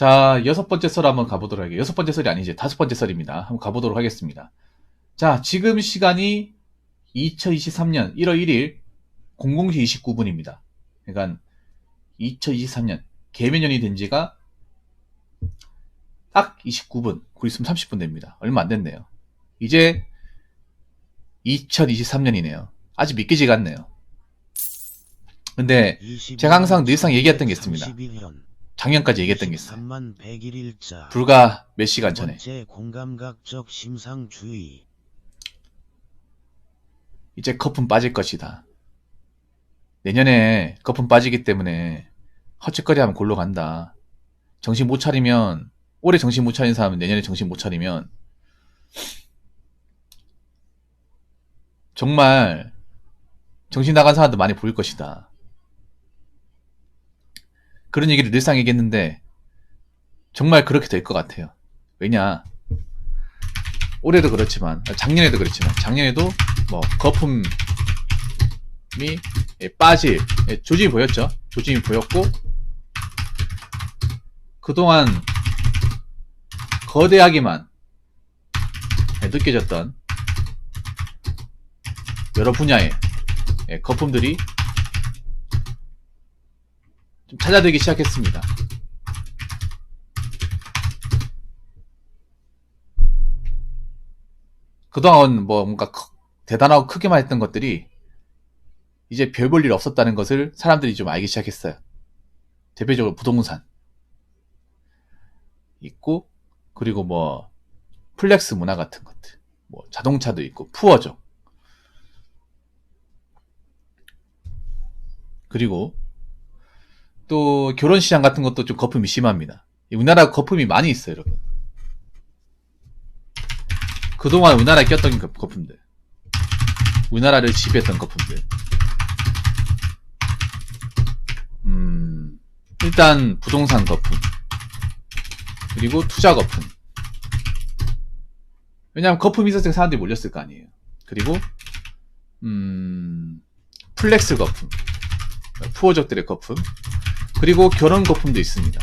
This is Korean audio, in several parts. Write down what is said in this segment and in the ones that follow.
자, 여섯 번째 썰 한번 가보도록 할게요. 여섯 번째 썰이 아니지, 다섯 번째 썰입니다. 한번 가보도록 하겠습니다. 자, 지금 시간이 2023년 1월 1일 00시 29분입니다. 그러니까 2023년 개면연이 된 지가 딱 29분, 곧 있으면 30분 됩니다. 얼마 안 됐네요. 이제 2023년이네요. 아직 믿기지가 않네요. 근데 제가 항상 늘상 얘기했던 게 있습니다. 작년까지 얘기했던 게 있어요. 불과 몇 시간 전에. 공감각적 심상주의. 이제 거품 빠질 것이다. 내년에 거품 빠지기 때문에 헛짓거리하면 골로 간다. 정신 못 차리면, 올해 정신 못 차린 사람은 내년에 정신 못 차리면 정말 정신 나간 사람도 많이 보일 것이다. 그런 얘기를 늘상 얘기했는데 정말 그렇게 될 것 같아요. 왜냐, 올해도 그렇지만 작년에도 그렇지만 작년에도 뭐 거품이 빠질 조짐이 보였죠. 조짐이 보였고, 그동안 거대하게만 느껴졌던 여러 분야의 거품들이 좀 찾아들기 시작했습니다. 그동안 뭐 뭔가 대단하고 크게만 했던 것들이 이제 별 볼 일 없었다는 것을 사람들이 좀 알기 시작했어요. 대표적으로 부동산 있고, 그리고 뭐 플렉스 문화 같은 것들, 뭐 자동차도 있고, 푸어죠. 그리고 또 결혼시장 같은 것도 좀 거품이 심합니다. 우리나라 거품이 많이 있어요, 여러분. 그동안 우리나라에 꼈던 거품들, 우리나라를 지배했던 거품들. 일단 부동산 거품, 그리고 투자 거품. 왜냐하면 거품이 있었으니까 사람들이 몰렸을 거 아니에요. 그리고 플렉스 거품, 푸어족들의 거품, 그리고 결혼 거품도 있습니다.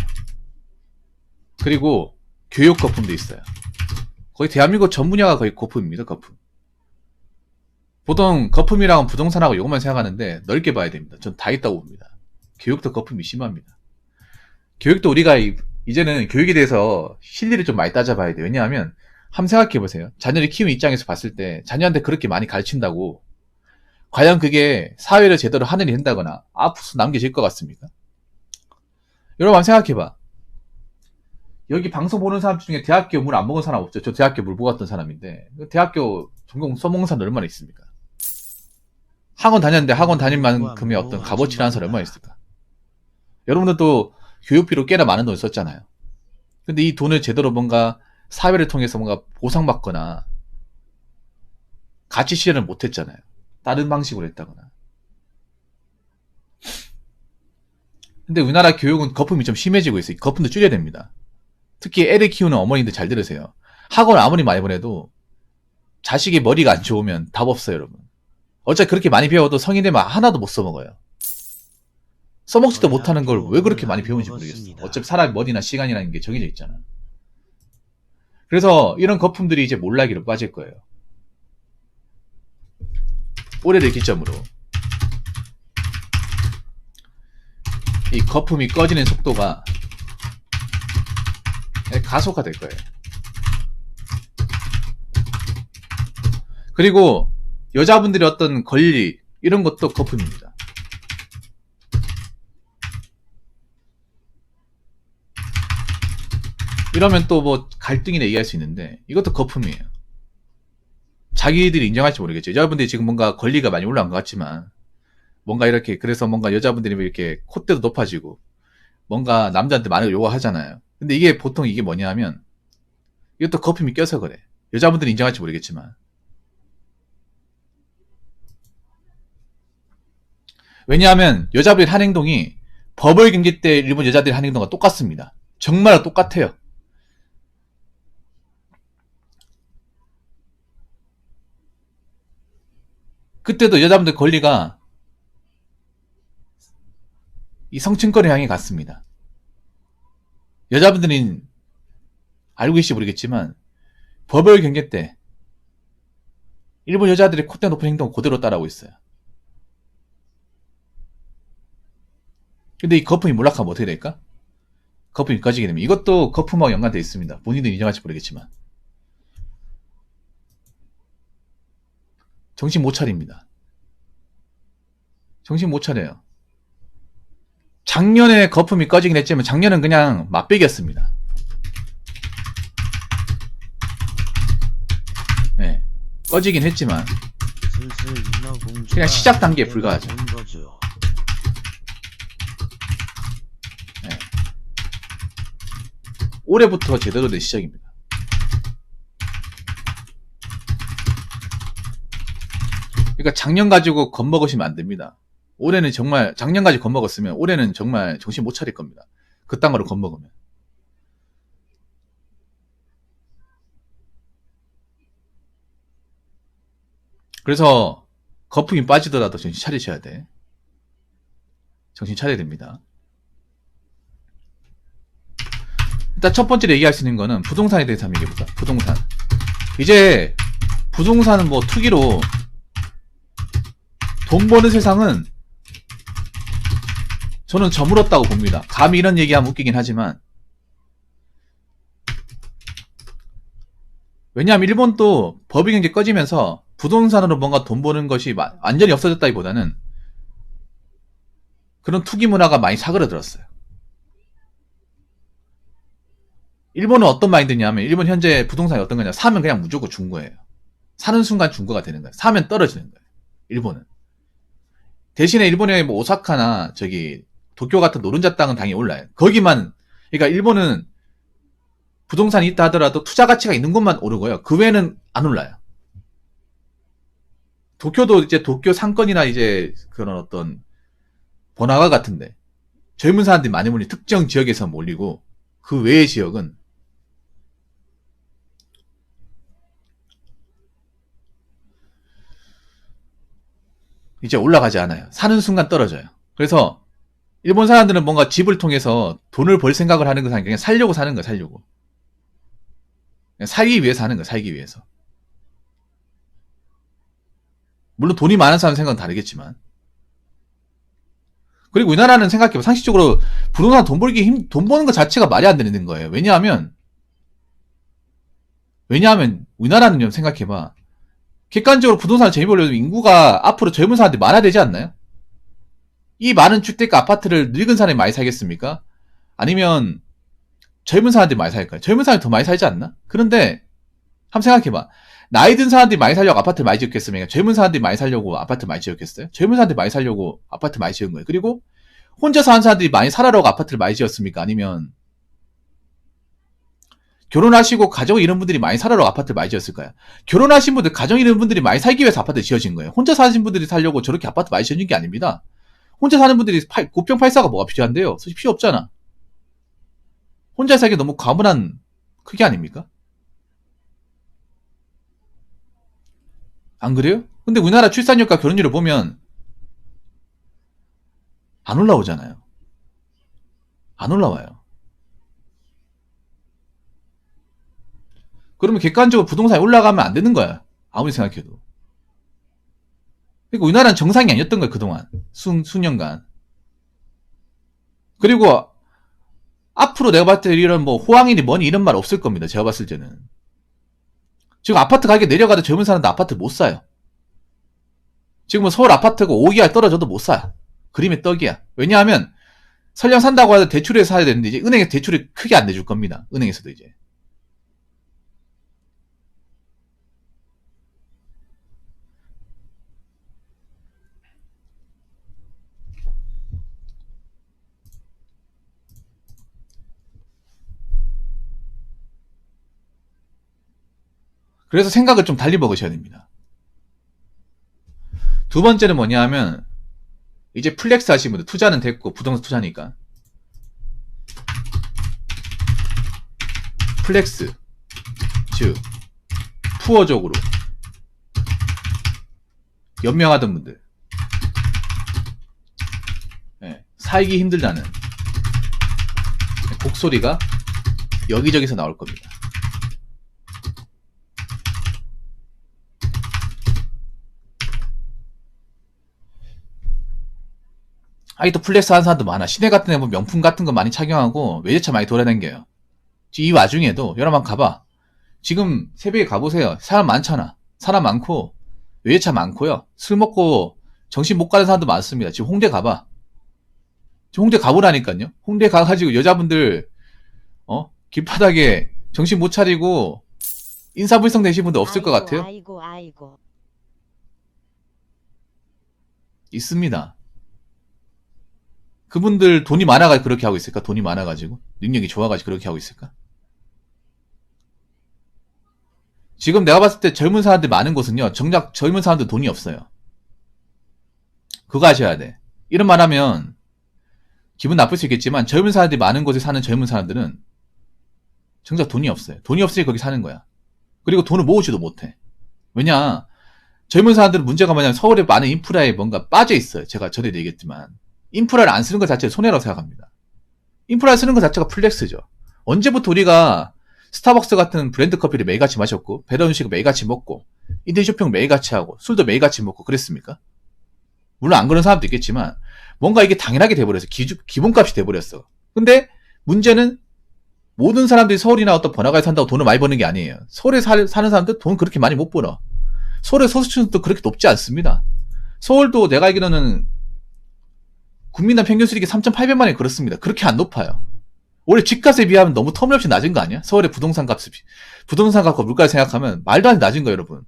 그리고 교육 거품도 있어요. 거의 대한민국 전 분야가 거의 거품입니다. 거품. 보통 거품이랑 부동산하고 이것만 생각하는데 넓게 봐야 됩니다. 전 다 있다고 봅니다. 교육도 거품이 심합니다. 교육도 우리가 이제는 교육에 대해서 실리를 좀 많이 따져봐야 돼요. 왜냐하면 한번 생각해보세요. 자녀를 키우는 입장에서 봤을 때 자녀한테 그렇게 많이 가르친다고 과연 그게 사회를 제대로 하는 일이 된다거나 앞으로 남겨질 것 같습니까? 여러분 한번 생각해봐. 여기 방송 보는 사람 중에 대학교 물 안 먹은 사람 없죠? 저 대학교 물 먹었던 사람인데 대학교 전공 써먹은 사람 얼마나 있습니까? 학원 다녔는데 학원 다닐 만큼의 어떤 값어치라는 사람 얼마나 있을까? 여러분들도 교육비로 꽤나 많은 돈을 썼잖아요. 근데 이 돈을 제대로 뭔가 사회를 통해서 뭔가 보상받거나 가치 실현을 못했잖아요. 다른 방식으로 했다거나. 근데 우리나라 교육은 거품이 좀 심해지고 있어요. 거품도 줄여야 됩니다. 특히 애를 키우는 어머님들 잘 들으세요. 학원 아무리 많이 보내도 자식의 머리가 안 좋으면 답 없어요, 여러분. 어차피 그렇게 많이 배워도 성인 되면 하나도 못 써먹어요. 써먹지도 못하는 걸 왜 그렇게 많이 배우는지 모르겠어. 어차피 사람의 머리나 시간이라는 게 정해져 있잖아. 그래서 이런 거품들이 이제 몰락기로 빠질 거예요. 올해를 기점으로 이 거품이 꺼지는 속도가 가속화될 거예요. 그리고 여자분들의 어떤 권리, 이런 것도 거품입니다. 이러면 또 뭐 갈등이나 얘기할 수 있는데 이것도 거품이에요. 자기들이 인정할지 모르겠죠. 여자분들이 지금 뭔가 권리가 많이 올라온 것 같지만 뭔가 이렇게, 그래서 뭔가 여자분들이 이렇게 콧대도 높아지고 뭔가 남자한테 많이 요구하잖아요. 근데 이게 보통 이게 뭐냐 하면 이것도 거품이 껴서 그래. 여자분들이 인정할지 모르겠지만. 왜냐하면 여자분들이 한 행동이 버블 경기 때 일본 여자들이 한 행동과 똑같습니다. 정말 똑같아요. 그때도 여자분들 권리가 이 성층권을 향해 갔습니다. 여자분들은 알고 계실지 모르겠지만 버벌 경제 때 일본 여자들이 콧대 높은 행동 그대로 따라하고 있어요. 근데 이 거품이 몰락하면 어떻게 될까? 거품이 꺼지게 되면 이것도 거품하고 연관되어 있습니다. 본인도 인정할지 모르겠지만 정신 못 차립니다. 정신 못 차려요. 작년에 거품이 꺼지긴 했지만 작년은 그냥 맛배기였습니다. 네, 꺼지긴 했지만 그냥 시작 단계에 불과하죠. 네. 올해부터 제대로 된 시작입니다. 그러니까 작년 가지고 겁먹으시면 안 됩니다. 올해는 정말 작년까지 겁먹었으면 올해는 정말 정신 못 차릴 겁니다. 그딴 거로 겁먹으면. 그래서 거품이 빠지더라도 정신 차리셔야 돼. 정신 차려야 됩니다. 일단 첫 번째로 얘기할 수 있는 거는 부동산에 대해서 한번 얘기해보자. 부동산. 이제 부동산은 뭐 투기로 돈 버는 세상은 저는 저물었다고 봅니다. 감히 이런 얘기하면 웃기긴 하지만 왜냐하면 일본도 법인 경제 꺼지면서 부동산으로 뭔가 돈 버는 것이 완전히 없어졌다기보다는 그런 투기 문화가 많이 사그라들었어요. 일본은 어떤 마인드냐면 일본 현재 부동산이 어떤 거냐, 사면 그냥 무조건 중고예요. 사는 순간 중고가 되는 거예요. 사면 떨어지는 거예요. 일본은. 대신에 일본의 뭐 오사카나 저기 도쿄 같은 노른자 땅은 당연히 올라요. 거기만, 그러니까 일본은 부동산이 있다 하더라도 투자 가치가 있는 곳만 오르고요. 그 외에는 안 올라요. 도쿄도 이제 도쿄 상권이나 이제 그런 어떤 번화가 같은데 젊은 사람들이 많이 몰리는 특정 지역에서 몰리고 그 외의 지역은 이제 올라가지 않아요. 사는 순간 떨어져요. 그래서 일본 사람들은 뭔가 집을 통해서 돈을 벌 생각을 하는 것이 아니라 그냥 살려고 사는 거야, 살려고. 그냥 살기 위해서 하는 거야, 살기 위해서. 물론 돈이 많은 사람 생각은 다르겠지만. 그리고 우리나라는 생각해봐. 상식적으로 부동산 돈 버는 것 자체가 말이 안 되는 거예요. 왜냐하면 우리나라는 좀 생각해봐. 객관적으로 부동산을 재미 보려면 인구가 앞으로 젊은 사람들이 많아야 되지 않나요? 이 많은 주택과 아파트를 늙은 사람이 많이 살겠습니까? 아니면 젊은 사람들이 많이 살까요? 젊은 사람이 더 많이 살지 않나? 그런데 한번 생각해봐. 나이 든 사람들이 많이 살려고 아파트를 많이 지었겠습니까? 젊은 사람들이 많이 살려고 아파트를 많이 지었겠어요? 젊은 사람들이 많이 살려고 아파트 많이 지은 거예요. 그리고 혼자 사는 사람들이 많이 살아라고 아파트를 많이 지었습니까? 아니면 결혼하시고 가정 이런 분들이 많이 살아라고 아파트를 많이 지었을까요? 결혼하신 분들, 가정 이런 분들이 많이 살기 위해서 아파트 지어진 거예요. 혼자 사신 분들이 살려고 저렇게 아파트 많이 지어진 게 아닙니다. 혼자 사는 분들이 고평팔사가 뭐가 필요한데요? 솔직히 필요 없잖아. 혼자 살기 너무 과분한 크기 아닙니까? 안 그래요? 근데 우리나라 출산율과 결혼율을 보면 안 올라오잖아요. 안 올라와요. 그러면 객관적으로 부동산이 올라가면 안 되는 거야. 아무리 생각해도. 그러니까 우리나라는 정상이 아니었던 거예요, 그동안. 수년간. 그리고 앞으로 내가 봤을 때 이런 뭐 호황이니 뭐니 이런 말 없을 겁니다. 제가 봤을 때는. 지금 아파트 가격 내려가도 젊은 사람도 아파트 못 사요. 지금은 서울 아파트가 5기가 떨어져도 못 사요. 그림의 떡이야. 왜냐하면 설령 산다고 해도 대출해서 사야 되는데 이제 은행에서 대출이 크게 안 내줄 겁니다. 은행에서도 이제. 그래서 생각을 좀 달리 먹으셔야 됩니다. 두 번째는 뭐냐 하면 이제 플렉스 하시는 분들, 투자는 됐고 부동산 투자니까 플렉스, 즉 푸어적으로 연명하던 분들, 살기 힘들다는 곡소리가 여기저기서 나올 겁니다. 아직도 플렉스 하는 사람도 많아. 시내 같은 데 보면 명품 같은 거 많이 착용하고 외제차 많이 돌아다녀요. 이 와중에도 여러분 가봐. 지금 새벽에 가보세요. 사람 많잖아. 사람 많고 외제차 많고요. 술 먹고 정신 못 가는 사람도 많습니다. 지금 홍대 가봐. 지금 홍대 가보라니까요. 홍대 가가지고 여자분들 길바닥에 정신 못 차리고 인사불성 되신 분들 없을 것 같아요. 아이고. 있습니다. 그분들 돈이 많아가지고 그렇게 하고 있을까? 돈이 많아가지고 능력이 좋아가지고 그렇게 하고 있을까? 지금 내가 봤을 때 젊은 사람들 많은 곳은요, 정작 젊은 사람들 돈이 없어요. 그거 아셔야 돼. 이런 말 하면 기분 나쁠 수 있겠지만 젊은 사람들이 많은 곳에 사는 젊은 사람들은 정작 돈이 없어요. 돈이 없으니 거기 사는 거야. 그리고 돈을 모으지도 못해. 왜냐, 젊은 사람들은 문제가 뭐냐면 서울에 많은 인프라에 뭔가 빠져 있어요. 제가 전에도 얘기했지만 인프라를 안 쓰는 것 자체가 손해라고 생각합니다. 인프라를 쓰는 것 자체가 플렉스죠. 언제부터 우리가 스타벅스 같은 브랜드 커피를 매일같이 마셨고 배달 음식을 매일같이 먹고 인터넷 쇼핑 매일같이 하고 술도 매일같이 먹고 그랬습니까? 물론 안 그런 사람도 있겠지만 뭔가 이게 당연하게 돼버렸어. 기본값이 돼버렸어. 근데 문제는 모든 사람들이 서울이나 어떤 번화가에 산다고 돈을 많이 버는 게 아니에요. 서울에 사는 사람들 돈 그렇게 많이 못 벌어. 서울의 소득수준도 그렇게 높지 않습니다. 서울도 내가 알기로는 국민당 평균 수익이 3,800만 원이 그렇습니다. 그렇게 안 높아요. 원래 집값에 비하면 너무 터무니없이 낮은 거 아니야? 서울의 부동산 값과 물가를 생각하면 말도 안 돼 낮은 거 여러분.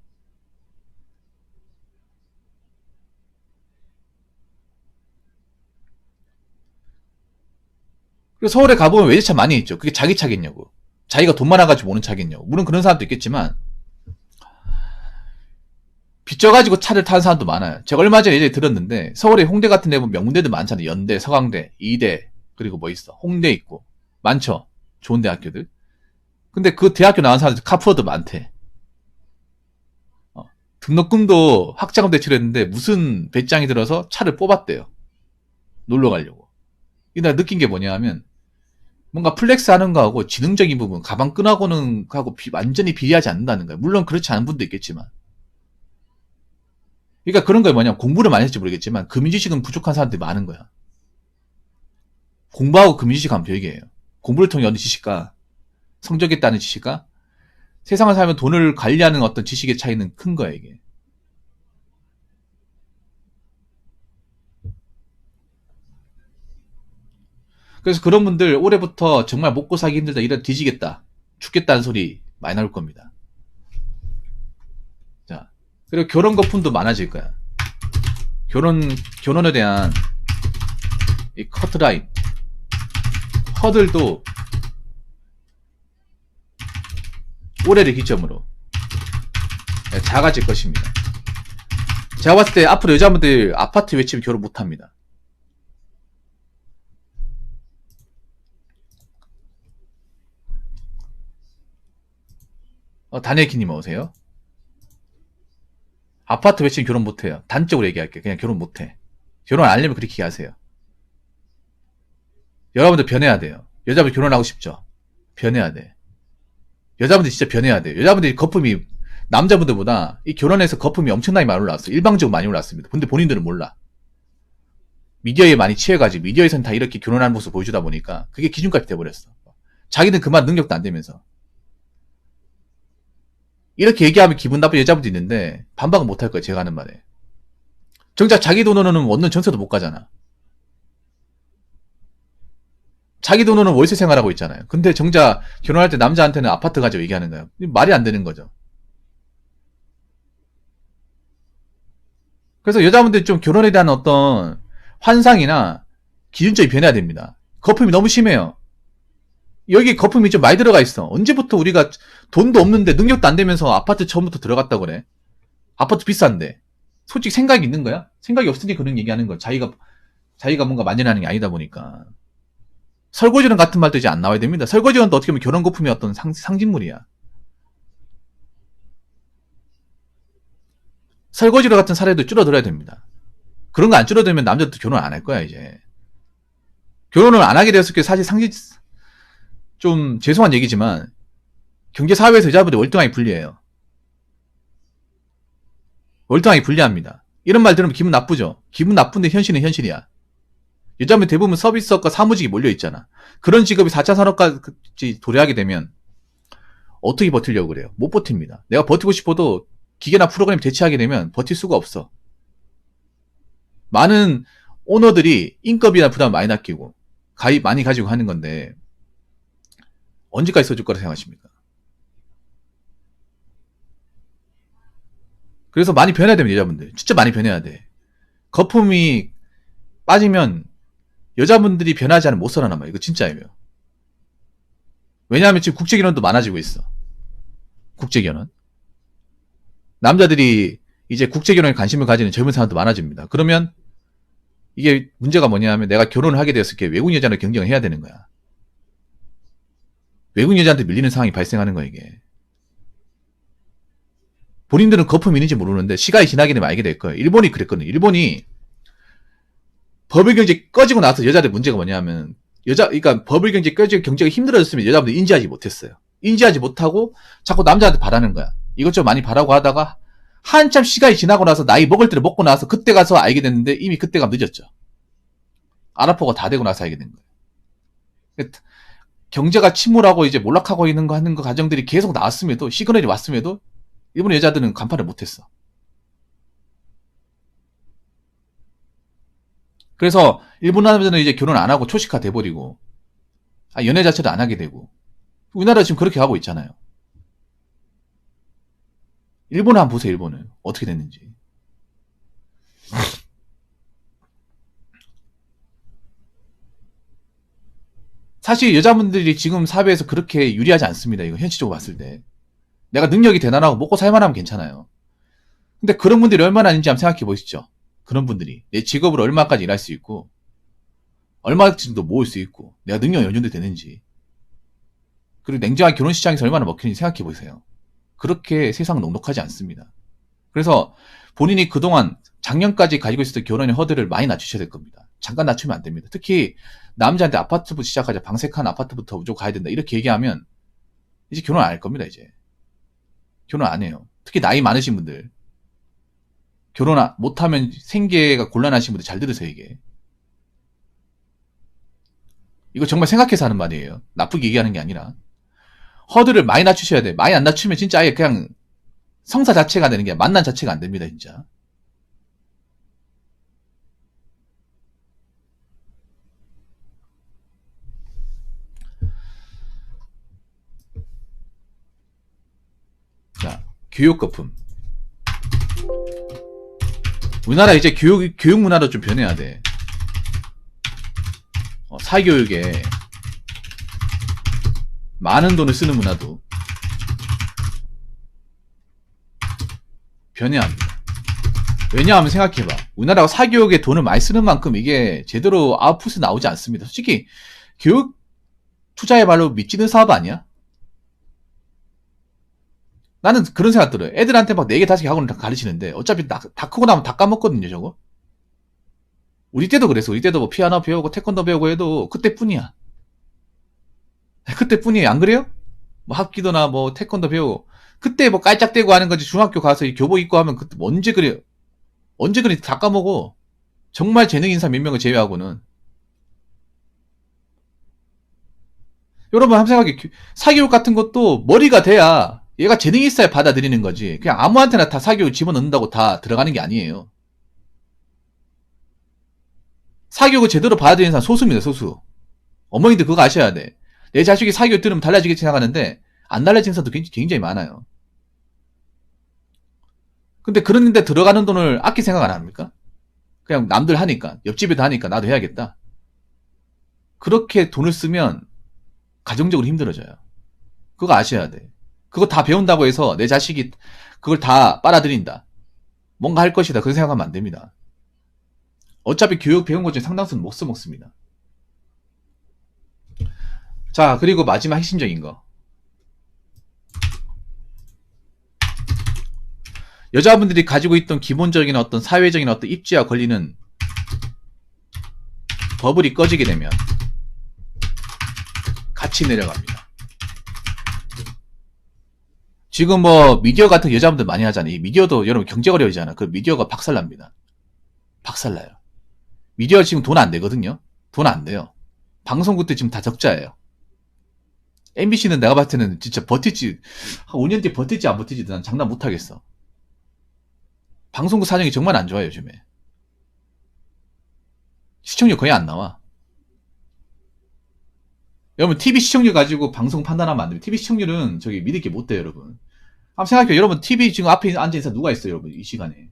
그리고 서울에 가보면 외제차 많이 있죠. 그게 자기 차겠냐고. 자기가 돈 많아가지고 오는 차겠냐고. 물론 그런 사람도 있겠지만 빚져가지고 차를 타는 사람도 많아요. 제가 얼마 전에 예전에 들었는데 서울에 홍대 같은 데 보면 명문대도 많잖아요. 연대, 서강대, 이대, 그리고 뭐 있어. 홍대 있고 많죠. 좋은 대학교들. 근데 그 대학교 나온 사람들 카푸어도 많대. 등록금도 학자금 대출을 했는데 무슨 배짱이 들어서 차를 뽑았대요. 놀러 가려고. 내가 느낀 게 뭐냐 하면 뭔가 플렉스 하는 거하고 지능적인 부분, 가방 끈하고는 하고 완전히 비례하지 않는다는 거예요. 물론 그렇지 않은 분도 있겠지만. 그러니까 그런 거에 뭐냐면 공부를 많이 했을지 모르겠지만 금융지식은 부족한 사람들이 많은 거야. 공부하고 금융지식은 별개예요. 공부를 통해 얻는 지식과 성적에 따른 지식과 세상을 살면 돈을 관리하는 어떤 지식의 차이는 큰 거야 이게. 그래서 그런 분들 올해부터 정말 먹고 살기 힘들다, 이런 뒤지겠다, 죽겠다는 소리 많이 나올 겁니다. 자, 그리고 결혼 거품도 많아질 거야. 결혼에 대한 이 커트라인, 허들도 올해를 기점으로 작아질 것입니다. 제가 봤을 때 앞으로 여자분들 아파트 외치면 결혼 못합니다. 다니엘키님 오세요. 아파트 외치면 결혼 못해요. 단적으로 얘기할게요. 그냥 결혼 못해. 결혼 안 하려면 그렇게 얘기하세요. 여러분들 변해야 돼요. 여자분들 결혼하고 싶죠? 변해야 돼. 여자분들 진짜 변해야 돼요. 여자분들이 거품이 남자분들보다 이 결혼해서 거품이 엄청나게 많이 올라왔어요. 일방적으로 많이 올라왔습니다. 근데 본인들은 몰라. 미디어에 많이 취해가지고 미디어에서는 다 이렇게 결혼하는 모습 보여주다 보니까 그게 기준값이 돼버렸어. 자기는 그만 능력도 안 되면서. 이렇게 얘기하면 기분 나쁜 여자분도 있는데 반박은 못할 거예요. 제가 하는 말에. 정작 자기 돈으로는 원룸 전세도 못 가잖아. 자기 돈으로는 월세 생활하고 있잖아요. 근데 정작 결혼할 때 남자한테는 아파트 가지고 얘기하는 거예요. 말이 안 되는 거죠. 그래서 여자분들이 좀 결혼에 대한 어떤 환상이나 기준점이 변해야 됩니다. 거품이 너무 심해요. 여기 거품이 좀 많이 들어가 있어. 언제부터 우리가 돈도 없는데 능력도 안 되면서 아파트 처음부터 들어갔다고 그래? 아파트 비싼데. 솔직히 생각이 있는 거야? 생각이 없으니 그런 얘기하는 거야. 자기가 뭔가 만연하는 게 아니다 보니까. 설거지론 같은 말도 이제 안 나와야 됩니다. 설거지론도 어떻게 보면 결혼 거품의 어떤 상징물이야. 설거지론 같은 사례도 줄어들어야 됩니다. 그런 거 안 줄어들면 남자도 결혼 안 할 거야, 이제. 결혼을 안 하게 되었을 게 사실 좀 죄송한 얘기지만 경제사회에서 여자분들이 월등하게 불리해요. 월등하게 불리합니다. 이런 말 들으면 기분 나쁘죠? 기분 나쁜데 현실은 현실이야. 여자분 대부분 서비스업과 사무직이 몰려있잖아. 그런 직업이 4차 산업까지 도래하게 되면 어떻게 버티려고 그래요? 못 버팁니다. 내가 버티고 싶어도 기계나 프로그램 대체하게 되면 버틸 수가 없어. 많은 오너들이 인건비나 부담을 많이 낚이고 가입 많이 가지고 하는 건데 언제까지 써줄 거라 생각하십니까? 그래서 많이 변해야 됩니다. 여자분들 진짜 많이 변해야 돼. 거품이 빠지면 여자분들이 변하지 않으면 못 살아남아요. 이거 진짜예요. 왜냐하면 지금 국제결혼도 많아지고 있어. 국제결혼. 남자들이 이제 국제결혼에 관심을 가지는 젊은 사람도 많아집니다. 그러면 이게 문제가 뭐냐면 내가 결혼을 하게 되었을 때 외국 여자랑 경쟁을 해야 되는 거야. 외국 여자한테 밀리는 상황이 발생하는 거야 이게. 본인들은 거품이 있는지 모르는데 시간이 지나게 되면 알게 될 거예요. 일본이 그랬거든요. 일본이 버블 경제 꺼지고 나서 여자들 문제가 뭐냐면 그러니까 버블 경제 꺼지고 경제가 힘들어졌으면 여자분들 인지하지 못했어요. 인지하지 못하고 자꾸 남자한테 바라는 거야. 이것저것 많이 바라고 하다가 한참 시간이 지나고 나서 나이 먹을 때를 먹고 나서 그때 가서 알게 됐는데 이미 그때가 늦었죠. 아라포가 다 되고 나서 알게 된 거예요. 경제가 침몰하고 이제 몰락하고 있는 거 하는 거 가정들이 계속 나왔음에도 시그널이 왔음에도 일본의 여자들은 간판을 못했어. 그래서 일본 남자들은 이제 결혼 안 하고 초식화 돼버리고 연애 자체도 안 하게 되고 우리나라 지금 그렇게 하고 있잖아요. 일본을 한번 보세요. 일본은 어떻게 됐는지. 사실 여자분들이 지금 사회에서 그렇게 유리하지 않습니다. 이거 현실적으로 봤을 때. 내가 능력이 대단하고 먹고 살만하면 괜찮아요. 근데 그런 분들이 얼마나 있는지 한번 생각해 보시죠. 그런 분들이 내 직업으로 얼마까지 일할 수 있고 얼마 정도 모을 수 있고 내가 능력이 어느 정도 되는지 그리고 냉정한 결혼 시장에서 얼마나 먹히는지 생각해 보세요. 그렇게 세상은 넉넉하지 않습니다. 그래서 본인이 그동안 작년까지 가지고 있었던 결혼의 허들을 많이 낮추셔야 될 겁니다. 잠깐 낮추면 안 됩니다. 특히 남자한테 아파트부터 시작하자 방색한 아파트부터 무조건 가야 된다 이렇게 얘기하면 이제 결혼 안 할 겁니다. 이제 결혼 안 해요. 특히 나이 많으신 분들 결혼 못하면 생계가 곤란하신 분들 잘 들으세요. 이거 정말 생각해서 하는 말이에요. 나쁘게 얘기하는 게 아니라 허들을 많이 낮추셔야 돼. 많이 안 낮추면 진짜 아예 그냥 성사 자체가 되는 게 만난 자체가 안 됩니다. 진짜. 자, 교육 거품. 우리나라 이제 교육 문화도 좀 변해야 돼. 사교육에 많은 돈을 쓰는 문화도 변해야 합니다. 왜냐하면 생각해봐. 우리나라가 사교육에 돈을 많이 쓰는 만큼 이게 제대로 아웃풋이 나오지 않습니다. 솔직히 교육 투자의 발로 미치는 사업 아니야? 나는 그런 생각 들어요. 애들한테 막 4개, 5개 학원을 가르치는데 어차피 다 크고 나면 다 까먹거든요, 저거. 우리 때도 그랬어. 우리 때도 뭐 피아노 배우고 태권도 배우고 해도 그때뿐이야. 그때뿐이에요. 안 그래요? 뭐 합기도나 뭐 태권도 배우고 그때 뭐 깔짝대고 하는 거지. 중학교 가서 교복 입고 하면 그때 언제 그래요? 언제 그래 다 까먹어. 정말 재능 인사 몇 명을 제외하고는. 여러분 한번 생각해. 사교육 같은 것도 머리가 돼야 얘가 재능이 있어야 받아들이는 거지. 그냥 아무한테나 다 사교육 집어넣는다고 다 들어가는 게 아니에요. 사교육을 제대로 받아들이는 사람 소수입니다. 소수. 어머니들 그거 아셔야 돼. 내 자식이 사교육 들으면 달라지겠지 생각하는데 안 달라지는 사람도 굉장히 많아요. 근데 그런 데 들어가는 돈을 아낄 생각 안 합니까? 그냥 남들 하니까 옆집에도 하니까 나도 해야겠다. 그렇게 돈을 쓰면 가정적으로 힘들어져요. 그거 아셔야 돼. 그거 다 배운다고 해서 내 자식이 그걸 다 빨아들인다. 뭔가 할 것이다. 그렇게 생각하면 안 됩니다. 어차피 교육 배운 것 중에 상당수는 못 써먹습니다. 자, 그리고 마지막 핵심적인 거. 여자분들이 가지고 있던 기본적인 어떤 사회적인 어떤 입지와 권리는 버블이 꺼지게 되면 같이 내려갑니다. 지금 뭐 미디어 같은 여자분들 많이 하잖아요. 이 미디어도 여러분 경제거래이잖아. 그 미디어가 박살납니다. 박살나요. 미디어 지금 돈 안 되거든요. 돈 안 돼요. 방송국 때 지금 다 적자예요. MBC는 내가 봤을 때는 진짜 버틸지, 한 5년 뒤에 버틸지 안 버틸지 난 장난 못 하겠어. 방송국 사정이 정말 안 좋아요, 요즘에. 시청률 거의 안 나와. 여러분, TV 시청률 가지고 방송 판단하면 안 됩니다. TV 시청률은 저기 믿을 게 못 돼요, 여러분. 한번 생각해요. 여러분, TV 지금 앞에 앉아있어 누가 있어요, 여러분, 이 시간에.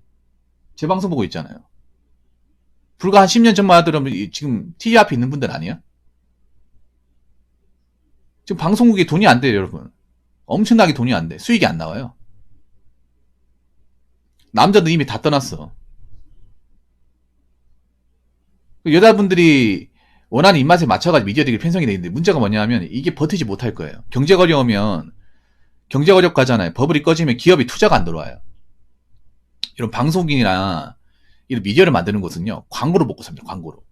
제 방송 보고 있잖아요. 불과 한 10년 전만 하더라도 지금 TV 앞에 있는 분들 아니야? 지금 방송국에 돈이 안 돼요, 여러분. 엄청나게 돈이 안 돼. 수익이 안 나와요. 남자들 이미 다 떠났어. 여자분들이 원하는 입맛에 맞춰가지고 미디어들이 편성이 되어 있는데 문제가 뭐냐면 이게 버티지 못할 거예요. 경제가 어려우면 경제가 어렵가잖아요. 버블이 꺼지면 기업이 투자가 안 들어와요. 이런 방송이나 이런 미디어를 만드는 곳은요, 광고로 먹고 삽니다. 광고로.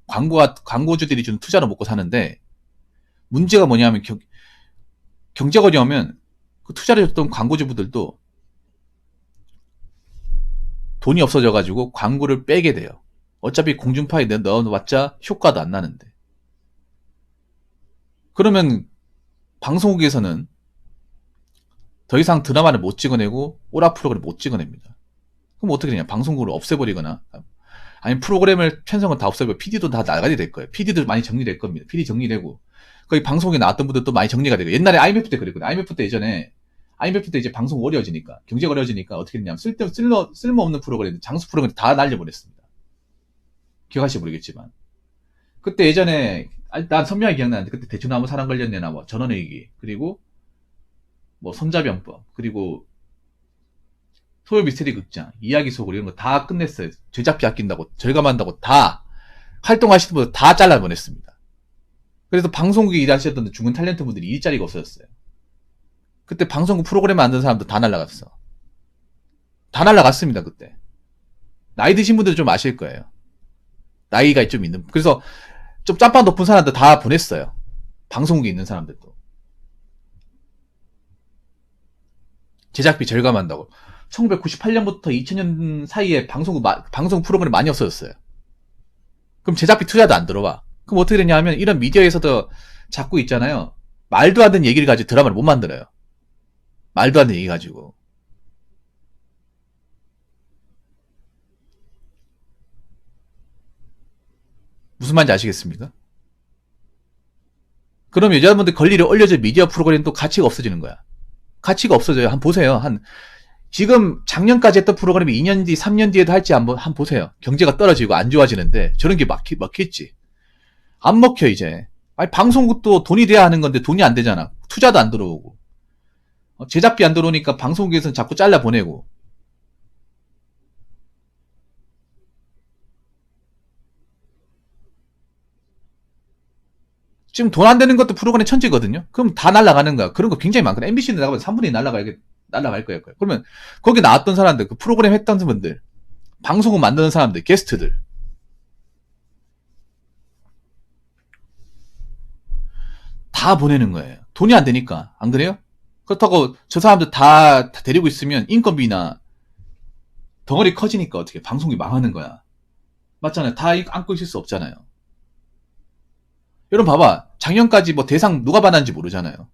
광고주들이 주는 투자로 먹고 사는데 문제가 뭐냐면 경제가 어려우면 그 투자를 줬던 광고주분들도 돈이 없어져가지고 광고를 빼게 돼요. 어차피 공중파에 넣어봤자 효과도 안 나는데. 그러면 방송국에서는 더 이상 드라마를 못 찍어내고 오락 프로그램을 못 찍어냅니다. 그럼 어떻게 되냐? 방송국을 없애버리거나 아니면 프로그램을 편성을 다 없애버리고 PD도 다 나가게 될 거예요. PD도 많이 정리될 겁니다. PD 정리되고 거기 방송에 나왔던 분들도 많이 정리가 되고 옛날에 IMF 때 그랬거든요. IMF 때 예전에 IMF 때 이제 방송 어려워지니까 경제가 어려워지니까 어떻게 했냐면 쓸모없는 프로그램 장수 프로그램 다 날려보냈습니다. 기억하실지 모르겠지만 그때 예전에 난 선명하게 기억나는데 그때 대추나무 사랑 걸렸네나 뭐 전원일기 그리고 뭐 손자병법 그리고 토요 미스테리 극장 이야기 속으로 이런 거 다 끝냈어요. 제작비 아낀다고 절감한다고 다 활동하시는 분들 다 잘라보냈습니다. 그래서 방송국에 일하셨던 죽은 탤런트 분들이 일자리가 없어졌어요. 그때 방송국 프로그램 만든 사람도 다 날라갔어. 다 날라갔습니다. 그때 나이 드신 분들 좀 아실 거예요. 나이가 좀 있는 그래서 좀 짬밥 높은 사람들 다 보냈어요. 방송국에 있는 사람들도 제작비 절감한다고 1998년부터 2000년 사이에 방송 프로그램 많이 없어졌어요. 그럼 제작비 투자도 안 들어와. 그럼 어떻게 되냐 하면 이런 미디어에서도 자꾸 있잖아요. 말도 안 되는 얘기를 가지고 드라마를 못 만들어요. 말도 안 되는 얘기 가지고. 무슨 말인지 아시겠습니까? 그럼 여자분들 권리를 올려줄 미디어 프로그램도 가치가 없어지는 거야. 가치가 없어져요. 한번 보세요. 지금 작년까지 했던 프로그램이 2년 뒤, 3년 뒤에도 할지 한번 보세요. 경제가 떨어지고 안 좋아지는데 저런 게 먹힐지. 안 먹혀 이제. 아니 방송국도 돈이 돼야 하는 건데 돈이 안 되잖아. 투자도 안 들어오고. 제작비 안 들어오니까 방송국에서는 자꾸 잘라보내고. 지금 돈 안 되는 것도 프로그램 천지거든요. 그럼 다 날아가는 거야. 그런 거 굉장히 많거든. MBC는 나가면 3분의 2 날아갈 거예요. 그러면 거기 나왔던 사람들, 그 프로그램 했던 분들, 방송국 만드는 사람들, 게스트들. 다 보내는 거예요. 돈이 안 되니까. 안 그래요? 그렇다고 저 사람들 다 데리고 있으면 인건비나 덩어리 커지니까 어떻게 방송이 망하는 거야. 맞잖아요. 다 안고 있을 수 없잖아요. 여러분 봐봐. 작년까지 뭐 대상 누가 받았는지 모르잖아요.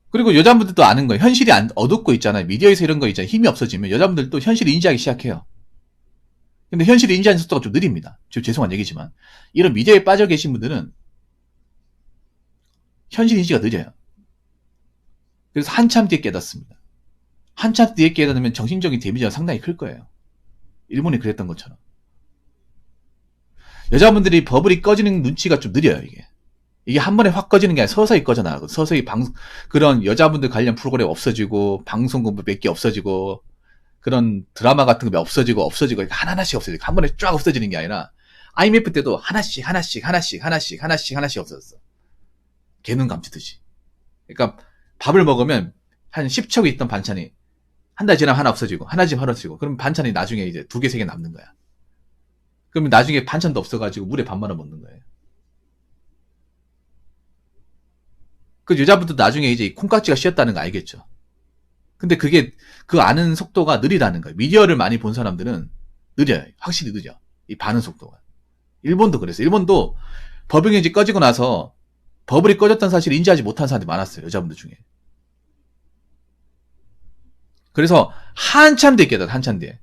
그리고 여자분들도 아는 거예요. 현실이 어둡고 있잖아요. 미디어에서 이런 거 있잖아요. 힘이 없어지면 여자분들도 현실을 인지하기 시작해요. 근데 현실을 인지하는 속도가 좀 느립니다. 지금 죄송한 얘기지만 이런 미디어에 빠져 계신 분들은 현실 인지가 느려요. 그래서 한참 뒤에 깨닫습니다. 한참 뒤에 깨닫으면 정신적인 데미지가 상당히 클 거예요. 일본이 그랬던 것처럼. 여자분들이 버블이 꺼지는 눈치가 좀 느려요, 이게. 이게 한 번에 확 꺼지는 게 아니라 서서히 꺼져나가고, 서서히 그런 여자분들 관련 프로그램 없어지고, 방송국 몇 개 없어지고, 그런 드라마 같은 거 없어지고, 하나씩 없어지고, 한 번에 쫙 없어지는 게 아니라, IMF 때도 하나씩 없어졌어. 개눈 감치듯이. 그러니까, 밥을 먹으면, 한 10척이 있던 반찬이, 한 달 지나면 하나 없어지고, 하나 지나면 하나 없어지고, 그럼 반찬이 나중에 이제 2개, 3개 남는 거야. 그러면 나중에 반찬도 없어가지고 물에 밥 말아 먹는 거예요. 그 여자분도 나중에 이제 콩깍지가 씌었다는 거 알겠죠. 근데 그게 그 아는 속도가 느리다는 거예요. 미디어를 많이 본 사람들은 느려요. 확실히 느려. 이 반응 속도가. 일본도 그랬어요. 일본도 버블경제 꺼지고 나서 버블이 꺼졌다는 사실을 인지하지 못한 사람들이 많았어요. 여자분들 중에. 그래서 한참 뒤에 깨달아, 한참 뒤에.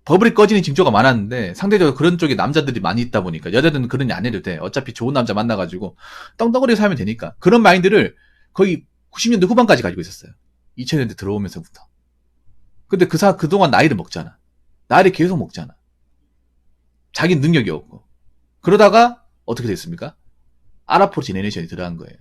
버블이 꺼지는 징조가 많았는데 상대적으로 그런 쪽에 남자들이 많이 있다 보니까 여자들은 그런 일 안 해도 돼. 어차피 좋은 남자 만나가지고 떵떵거리고 살면 되니까. 그런 마인드를 거의 90년대 후반까지 가지고 있었어요. 2000년대 들어오면서부터. 근데 그동안 나이를 먹잖아. 나이를 계속 먹잖아. 자기 능력이 없고. 그러다가 어떻게 됐습니까? 아랍포 제네레이션이 들어간 거예요.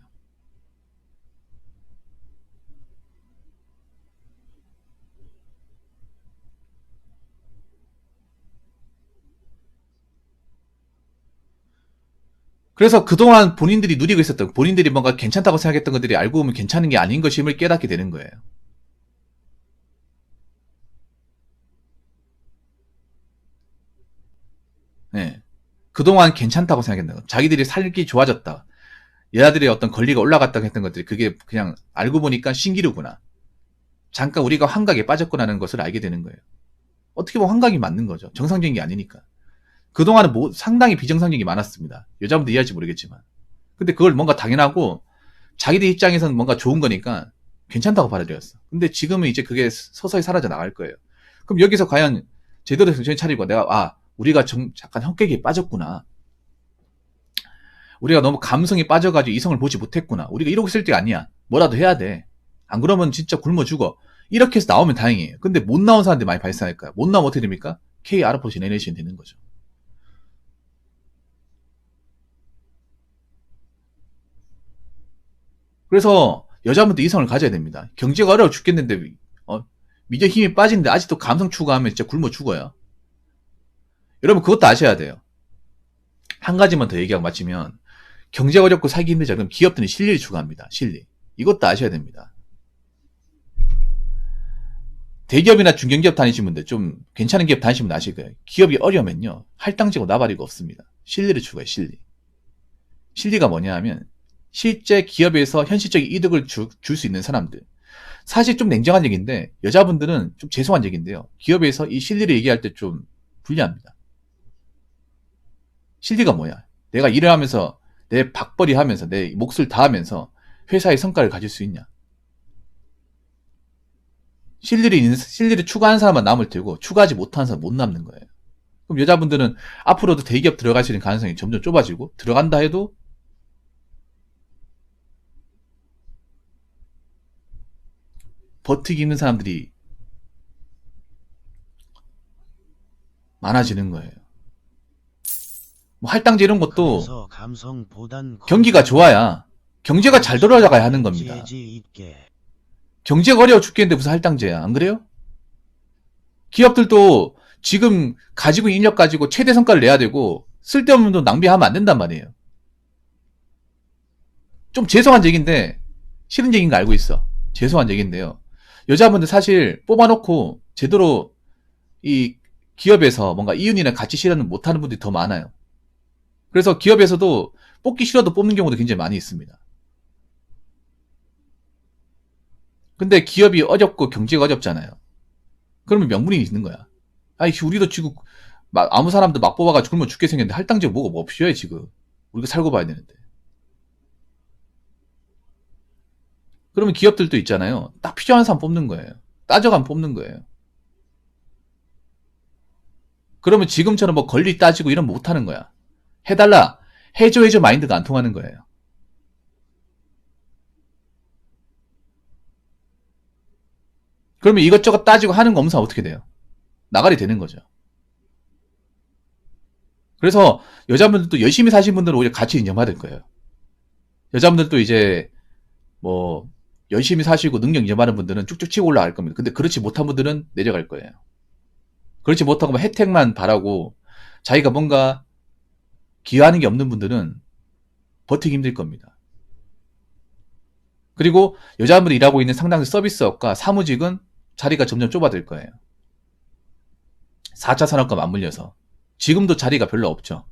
그래서 그동안 본인들이 누리고 있었던, 본인들이 뭔가 괜찮다고 생각했던 것들이 알고 보면 괜찮은 게 아닌 것임을 깨닫게 되는 거예요. 네. 그동안 괜찮다고 생각했던 것. 자기들이 살기 좋아졌다. 얘네들의 어떤 권리가 올라갔다고 했던 것들이 그게 그냥 알고 보니까 신기루구나. 잠깐 우리가 환각에 빠졌구나라는 것을 알게 되는 거예요. 어떻게 보면 환각이 맞는 거죠. 정상적인 게 아니니까. 그동안은 상당히 비정상적인 게 많았습니다. 여자분들 이해할지 모르겠지만. 근데 그걸 뭔가 당연하고 자기들 입장에서는 뭔가 좋은 거니까 괜찮다고 받아들였어. 근데 지금은 이제 그게 서서히 사라져 나갈 거예요. 그럼 여기서 과연 제대로 정신 차리고 내가 우리가 잠깐 성격에 빠졌구나. 우리가 너무 감성에 빠져가지고 이성을 보지 못했구나. 우리가 이러고 있을 때가 아니야. 뭐라도 해야 돼. 안 그러면 진짜 굶어 죽어. 이렇게 해서 나오면 다행이에요. 근데 못 나온 사람들이 많이 발생할 거야. 못 나오면 어떻게 됩니까? K 아르포 제네레이션이 되는 거죠. 그래서 여자분도 이성을 가져야 됩니다. 경제가 어려워 죽겠는데 미디어 힘이 빠지는데 아직도 감성 추구하면 진짜 굶어 죽어요. 여러분 그것도 아셔야 돼요. 한 가지만 더 얘기하고 마치면 경제가 어렵고 살기 힘들자 그럼 기업들은 실리를 추구합니다. 실리. 이것도 아셔야 됩니다. 대기업이나 중견기업 다니신 분들 좀 괜찮은 기업 다니시면 아실 거예요. 기업이 어려면요. 할당제고 나발이고 없습니다. 실리를 추구해요. 실리. 실리가 뭐냐 하면 실제 기업에서 현실적인 이득을 줄 수 있는 사람들. 사실 좀 냉정한 얘기인데 여자분들은 좀 죄송한 얘기인데요. 기업에서 이 실리를 얘기할 때 좀 불리합니다. 실리가 뭐야? 내가 일을 하면서 내 박벌이 하면서 내 몫을 다하면서 회사의 성과를 가질 수 있냐? 실리를 추구하는 사람만 남을 테고 추구하지 못하는 사람 못 남는 거예요. 그럼 여자분들은 앞으로도 대기업 들어갈 수 있는 가능성이 점점 좁아지고 들어간다 해도 버티기 힘든 사람들이 많아지는 거예요. 뭐 할당제 이런 것도 그래서 감성보단 경기가 좋아야 경제가 잘 돌아가야 하는 겁니다. 경제가 어려워 죽겠는데 무슨 할당제야. 안 그래요? 기업들도 지금 가지고 있는 인력 가지고 최대 성과를 내야 되고 쓸데없는 돈 낭비하면 안 된단 말이에요. 좀 죄송한 얘기인데 싫은 얘기인 거 알고 있어. 죄송한 얘기인데요. 여자분들 사실 뽑아놓고 제대로 이 기업에서 뭔가 이윤이나 가치 실현을 못하는 분들이 더 많아요. 그래서 기업에서도 뽑기 싫어도 뽑는 경우도 굉장히 많이 있습니다. 근데 기업이 어렵고 경제가 어렵잖아요. 그러면 명분이 있는 거야. 아니 우리도 지금 아무 사람도 막 뽑아가지고 굶어 죽게 생겼는데 할당제 뭐 필요해 지금. 우리가 살고 봐야 되는데. 그러면 기업들도 있잖아요. 딱 필요한 사람 뽑는 거예요. 따져가면 뽑는 거예요. 그러면 지금처럼 뭐 권리 따지고 이런 못하는 거야. 해달라. 해줘 마인드가 안 통하는 거예요. 그러면 이것저것 따지고 하는 거 없으면 어떻게 돼요? 나가리 되는 거죠. 그래서 여자분들도 열심히 사신 분들은 오히려 같이 인정받을 거예요. 여자분들도 이제 뭐 열심히 사시고 능력 인정받는 분들은 쭉쭉 치고 올라갈 겁니다. 근데 그렇지 못한 분들은 내려갈 거예요. 그렇지 못하고 뭐 혜택만 바라고 자기가 뭔가 기여하는 게 없는 분들은 버티기 힘들 겁니다. 그리고 여자분들이 일하고 있는 상당 서비스업과 사무직은 자리가 점점 좁아들 거예요. 4차 산업과 맞물려서. 지금도 자리가 별로 없죠.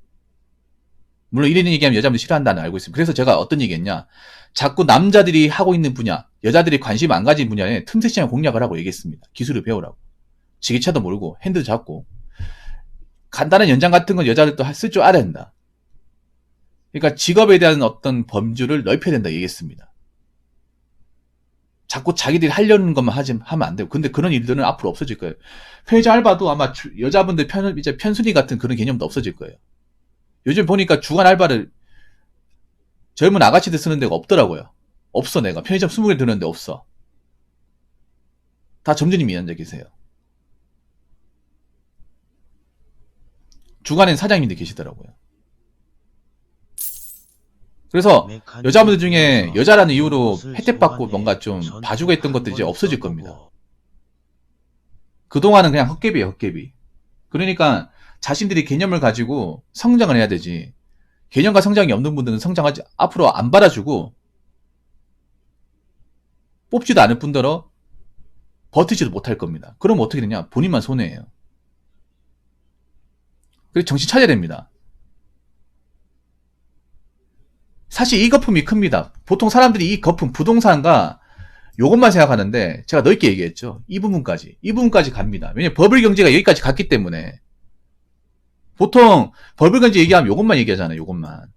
물론 이런 얘기하면 여자분들 싫어한다는 알고 있습니다. 그래서 제가 어떤 얘기했냐. 자꾸 남자들이 하고 있는 분야, 여자들이 관심 안 가진 분야에 틈새 시장 공략을 하고 얘기했습니다. 기술을 배우라고. 지게차도 모르고 핸들 잡고. 간단한 연장 같은 건 여자들도 쓸 줄 알아야 된다. 그러니까 직업에 대한 어떤 범주를 넓혀야 된다 얘기했습니다. 자꾸 자기들이 하려는 것만 하면 안 되고. 근데 그런 일들은 앞으로 없어질 거예요. 편의점 알바도 아마 여자분들 이제 편순위 같은 그런 개념도 없어질 거예요. 요즘 보니까 주간 알바를 젊은 아가씨들 쓰는 데가 없더라고요. 없어 내가. 편의점 20개 드는데 없어. 다 점주님이 앉아 계세요. 주간엔 사장님들 계시더라고요. 그래서 여자분들 중에 여자라는 이유로 혜택받고 뭔가 좀 봐주고 했던 것들이 이제 없어질 겁니다. 그동안은 그냥 헛개비예요, 헛개비. 그러니까 자신들이 개념을 가지고 성장을 해야 되지. 개념과 성장이 없는 분들은 성장하지, 앞으로 안 받아주고, 뽑지도 않을 뿐더러 버티지도 못할 겁니다. 그럼 어떻게 되냐? 본인만 손해예요. 그래서 정신 차려야 됩니다. 사실 이 거품이 큽니다. 보통 사람들이 이 거품, 부동산과 요것만 생각하는데, 제가 넓게 얘기했죠. 이 부분까지 갑니다. 왜냐면 버블 경제가 여기까지 갔기 때문에. 보통 버블 경제 얘기하면 요것만 얘기하잖아요. 요것만.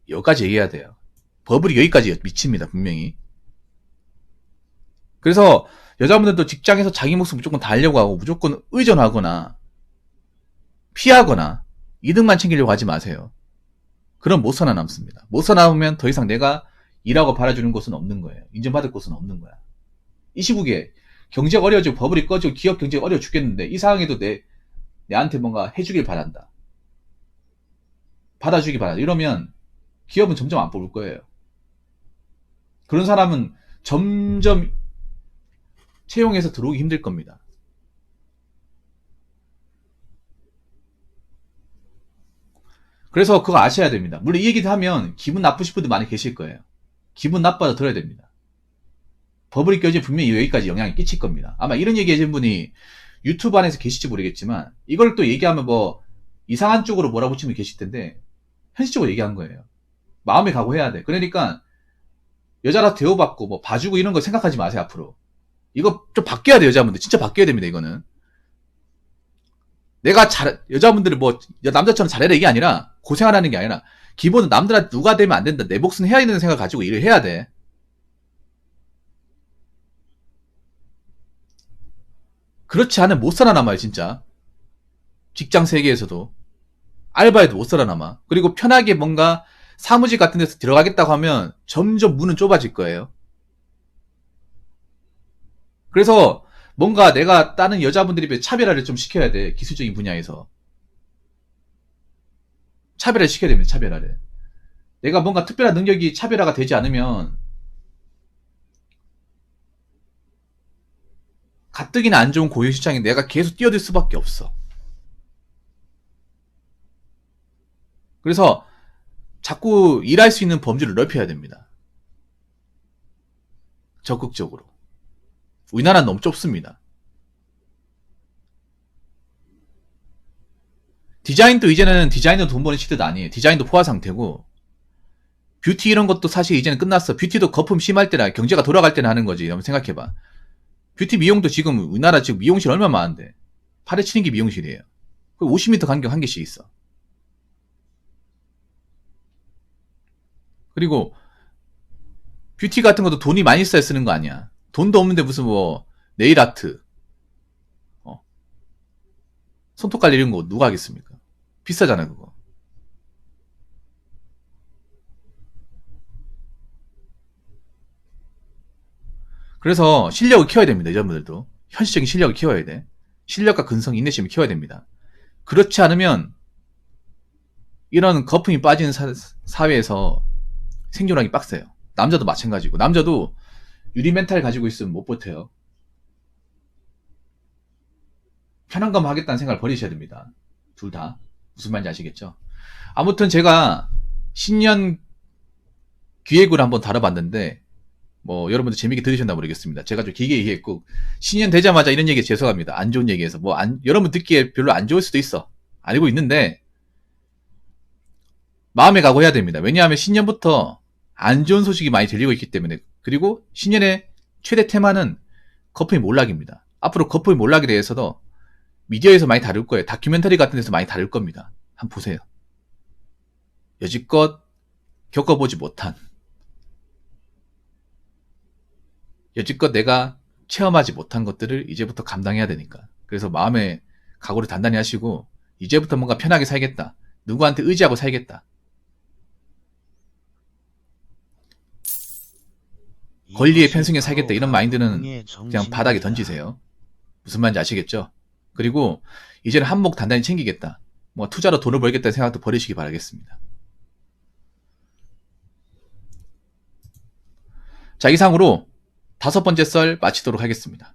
여기까지 얘기해야 돼요. 버블이 여기까지 미칩니다. 분명히. 그래서 여자분들도 직장에서 자기 목숨 무조건 달려고 하고 무조건 의존하거나 피하거나 이득만 챙기려고 하지 마세요. 그럼 못 살아남습니다. 못 살아남으면 더 이상 내가 일하고 바라주는 곳은 없는 거예요. 인정받을 곳은 없는 거야. 이 시국에 경제가 어려워지고 버블이 꺼지고 기업 경제가 어려워 죽겠는데 이 상황에도 내한테 뭔가 해주길 바란다. 받아주길 바란다. 이러면 기업은 점점 안 뽑을 거예요. 그런 사람은 점점 채용해서 들어오기 힘들 겁니다. 그래서 그거 아셔야 됩니다. 물론 이 얘기도 하면 기분 나쁘신 분들 많이 계실 거예요. 기분 나빠도 들어야 됩니다. 버블이 껴지면 분명히 여기까지 영향이 끼칠 겁니다. 아마 이런 얘기 해준 분이 유튜브 안에서 계실지 모르겠지만 이걸 또 얘기하면 뭐 이상한 쪽으로 몰아붙이면 계실 텐데 현실적으로 얘기한 거예요. 마음에 각오해야 돼. 그러니까 여자라 대우받고 뭐 봐주고 이런 거 생각하지 마세요. 앞으로. 이거 좀 바뀌어야 돼요. 여자분들. 진짜 바뀌어야 됩니다. 이거는. 내가 여자분들을 뭐 남자처럼 잘해라 이게 아니라 고생하라는 게 아니라 기본은 남들한테 누가 되면 안 된다. 내 몫은 해야 되는 생각 가지고 일을 해야 돼. 그렇지 않으면 못 살아남아요. 진짜. 직장 세계에서도. 알바에도 못 살아남아. 그리고 편하게 뭔가 사무직 같은 데서 들어가겠다고 하면 점점 문은 좁아질 거예요. 그래서 뭔가 내가 다른 여자분들에 비해 차별화를 좀 시켜야 돼. 기술적인 분야에서. 차별화를 시켜야 됩니다. 차별화를. 내가 뭔가 특별한 능력이 차별화가 되지 않으면 가뜩이나 안 좋은 고용시장에 내가 계속 뛰어들 수밖에 없어. 그래서 자꾸 일할 수 있는 범주를 넓혀야 됩니다. 적극적으로. 우리나라는 너무 좁습니다. 디자인도 이제는 디자인도 돈 버는 시대도 아니에요. 디자인도 포화 상태고 뷰티 이런 것도 사실 이제는 끝났어. 뷰티도 거품 심할 때나 경제가 돌아갈 때나 하는 거지. 한번 생각해봐. 뷰티 미용도 지금 우리나라 지금 미용실 얼마 많은데 파헤치는 게 미용실이에요. 50m 간격 한 개씩 있어. 그리고 뷰티 같은 것도 돈이 많이 있어야 쓰는 거 아니야. 돈도 없는데 무슨 뭐 네일 아트, 손톱 관리 이런 거 누가 하겠습니까? 비싸잖아 그거. 그래서 실력을 키워야 됩니다. 여자분들도 현실적인 실력을 키워야 돼. 실력과 근성, 인내심을 키워야 됩니다. 그렇지 않으면 이런 거품이 빠지는 사회에서 생존하기 빡세요. 남자도 마찬가지고. 남자도 유리 멘탈 가지고 있으면 못 버텨요. 편한 것만 하겠다는 생각을 버리셔야 됩니다. 둘 다. 무슨 말인지 아시겠죠? 아무튼 제가 신년 기획을 한번 다뤄봤는데 뭐 여러분들 재밌게 들으셨나 모르겠습니다. 제가 좀 길게 얘기했고 신년 되자마자 이런 얘기 죄송합니다. 안 좋은 얘기해서 여러분 듣기에 별로 안 좋을 수도 있어. 알고 있는데 마음에 각오해야 됩니다. 왜냐하면 신년부터 안 좋은 소식이 많이 들리고 있기 때문에. 그리고 신년의 최대 테마는 거품이 몰락입니다. 앞으로 거품이 몰락에 대해서도 미디어에서 많이 다룰 거예요. 다큐멘터리 같은 데서 많이 다룰 겁니다. 한번 보세요. 여지껏 겪어보지 못한, 여지껏 내가 체험하지 못한 것들을 이제부터 감당해야 되니까. 그래서 마음의 각오를 단단히 하시고 이제부터 뭔가 편하게 살겠다. 누구한테 의지하고 살겠다. 권리에 편승해 살겠다. 이런 마인드는 그냥 바닥에 던지세요. 무슨 말인지 아시겠죠? 그리고 이제는 한몫 단단히 챙기겠다. 뭐 투자로 돈을 벌겠다는 생각도 버리시기 바라겠습니다. 자, 이상으로 5번째 썰 마치도록 하겠습니다.